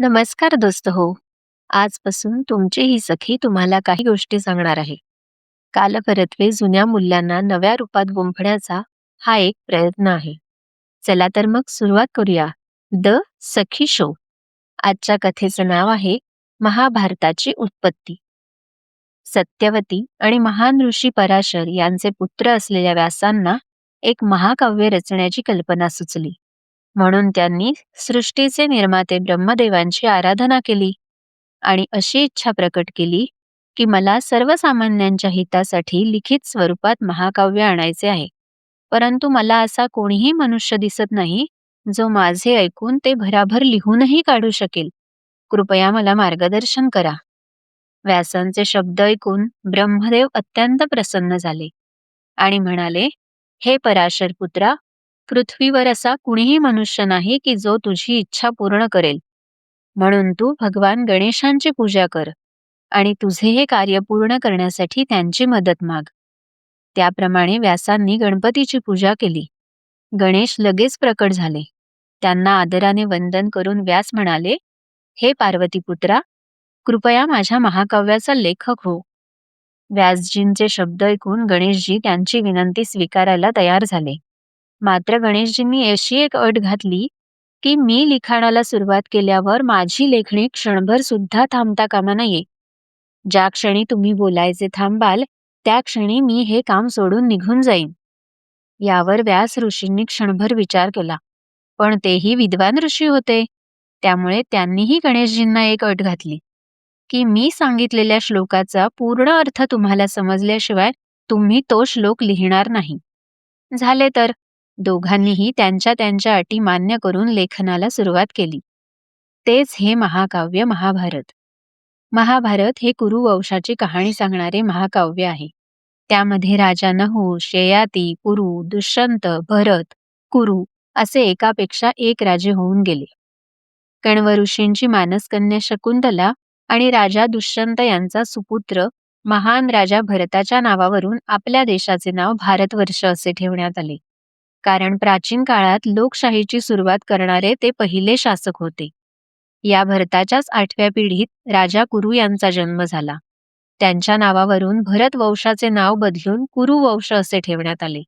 नमस्कार दोस्त हो. आजपासून तुमची ही सखी तुम्हाला काही गोष्टी सांगणार आहे. कालपरत्वे जुन्या मूल्यांना नव्या रूपात गुंफण्याचा हा एक प्रयत्न आहे. चला तर मग सुरुवात करूया. The Sakhi show. आजच्या कथेचं नाव आहे महाभारताची उत्पत्ती. सत्यवती आणि महान ऋषी पराशर यांचे पुत्र असलेल्या व्यासांना एक महाकाव्य रचण्याची कल्पना सुचली. म्हणून त्यांनी सृष्टीचे निर्माते ब्रह्मदेवांची आराधना केली आणि अशी इच्छा प्रकट केली की मला सर्वसामान्यांच्या हितासाठी लिखित स्वरूपात महाकाव्य आणायचे आहे. परंतु मला असा कोणीही मनुष्य दिसत नाही जो माझे ऐकून ते भराभर लिहूनही काढू शकेल. कृपया मला मार्गदर्शन करा. व्यासांचे शब्द ऐकून ब्रह्मदेव अत्यंत प्रसन्न झाले आणि म्हणाले, हे पराशर पुत्रा, पृथ्वीवर असा कुणीही मनुष्य नाही की जो तुझी इच्छा पूर्ण करेल. म्हणून तू भगवान गणेशांची पूजा कर आणि तुझे हे कार्य पूर्ण करण्यासाठी त्यांची मदत माग. त्याप्रमाणे व्यासांनी गणपतीची पूजा केली. गणेश लगेच प्रकट झाले. त्यांना आदराने वंदन करून व्यास म्हणाले, हे पार्वतीपुत्रा, कृपया माझ्या महाकाव्याचा लेखक हो. व्यासजींचे शब्द ऐकून गणेशजी त्यांची विनंती स्वीकारायला तयार झाले. मात्र गणेशजींनी अशी एक अट घातली की मी लिखाणाला सुरुवात केल्यावर माझी लेखणी क्षणभर सुद्धा थांबता कामा नये. ज्या क्षणी तुम्ही बोलायचे थांबाल त्या क्षणी मी हे काम सोडून निघून जाईन. यावर व्यास ऋषींनी क्षणभर विचार केला, पण तेही विद्वान ऋषी होते. त्यामुळे त्यांनीही गणेशजींना एक अट घातली की मी सांगितलेल्या श्लोकाचा पूर्ण अर्थ तुम्हाला समजल्याशिवाय तुम्ही तो श्लोक लिहिणार नाही. झाले तर दोघांनीही त्यांच्या त्यांच्या अटी मान्य करून लेखनाला सुरुवात केली. तेच हे महाकाव्य महाभारत. महाभारत हे कुरु वंशाची कहाणी सांगणारे महाकाव्य आहे. त्यामध्ये राजा नहुष, ययाती, पुरु, दुष्यंत, भरत, कुरु असे एकापेक्षा एक राजे होऊन गेले. कण्व ऋषींची मानसकन्या शकुंतला आणि राजा दुष्यंत यांचा सुपुत्र महान राजा भरताच्या नावावरून आपल्या देशाचे नाव भारतवर्ष असे ठेवण्यात आले. कारण प्राचीन काळात लोकशाहीची सुरुवात करणारे ते पहिले शासक होते. या भरताच्याच 8व्या पिढीत राजा कुरु यांचा जन्म झाला. त्यांच्या नावावरून भरत वंशाचे नाव बदलून कुरु वंश असे ठेवण्यात आले.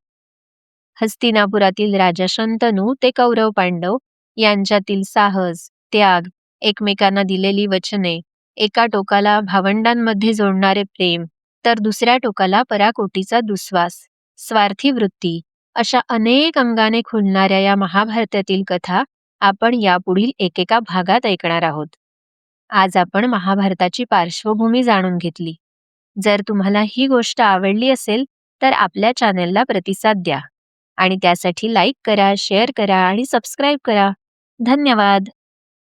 हस्तिनापुरातील राजा शंतनू ते कौरव पांडव यांच्यातील साहस, त्याग, एकमेकांना दिलेली वचने, एका टोकाला भावंडांमध्ये जोडणारे प्रेम तर दुसऱ्या टोकाला पराकोटीचा दुस्वास, स्वार्थी वृत्ती अशा अनेक अंगाने खुलणाऱ्या या महाभारतातील कथा आपण यापुढील एकेका भागात ऐकणार आहोत. आज आपण महाभारताची पार्श्वभूमी जाणून घेतली. जर तुम्हाला ही गोष्ट आवडली असेल तर आपल्या चॅनेलला प्रतिसाद द्या आणि त्यासाठी लाईक करा, शेअर करा आणि सबस्क्राईब करा. धन्यवाद.